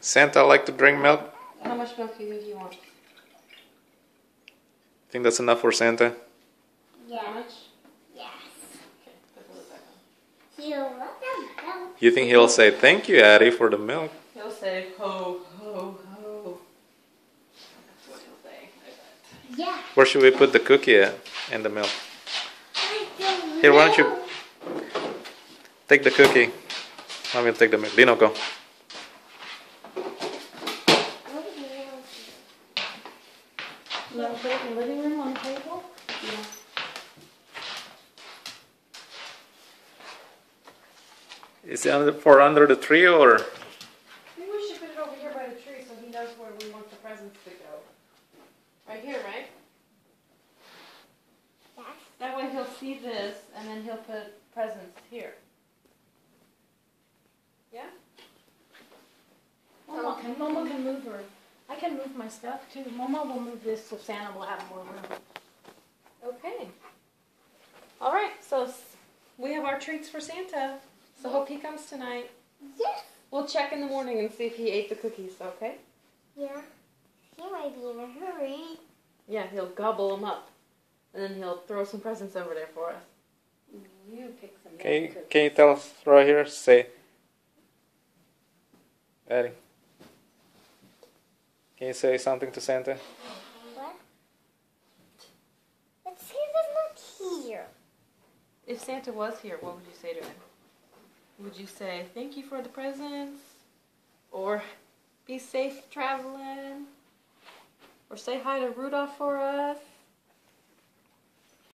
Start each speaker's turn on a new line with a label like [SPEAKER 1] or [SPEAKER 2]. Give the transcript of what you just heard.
[SPEAKER 1] Santa like to drink milk?
[SPEAKER 2] How much milk do you think you want?
[SPEAKER 1] Think that's enough for Santa?
[SPEAKER 3] Yeah.
[SPEAKER 2] How much?
[SPEAKER 3] Yes.
[SPEAKER 2] Okay, put it back on.
[SPEAKER 3] You want the milk?
[SPEAKER 1] You think he'll say thank you, Addie, for the milk?
[SPEAKER 2] He'll say ho, ho, ho. That's what he'll say, I bet.
[SPEAKER 3] Yeah.
[SPEAKER 1] Where should we put the cookie at in the milk?
[SPEAKER 3] I don't
[SPEAKER 1] Here, why don't you
[SPEAKER 3] know.
[SPEAKER 1] take the cookie? I'm gonna take the milk. Dino, go.
[SPEAKER 2] You want to put it in the living room on the table? Yeah.
[SPEAKER 1] Is it under the tree or?
[SPEAKER 2] Maybe we should put it over here by the tree so he knows where we want the presents to go. Right here, right?
[SPEAKER 3] Yes.
[SPEAKER 2] That way he'll see this and then he'll put presents here. Yeah?
[SPEAKER 4] Mama can move her. I can move my stuff too. Mama will move this so Santa will have more room.
[SPEAKER 2] Okay. All right, so we have our treats for Santa. So hope he comes tonight.
[SPEAKER 3] Yes.
[SPEAKER 2] We'll check in the morning and see if he ate the cookies, okay?
[SPEAKER 3] Yeah. He might be in a hurry.
[SPEAKER 2] Yeah, he'll gobble them up. And then he'll throw some presents over there for us.
[SPEAKER 4] You pick some
[SPEAKER 1] Can you tell us right here? Say, Addie. Can you say something to Santa?
[SPEAKER 3] What? But Santa's not here.
[SPEAKER 2] If Santa was here, what would you say to him? Would you say, thank you for the presents? Or be safe traveling? Or say hi to Rudolph for us?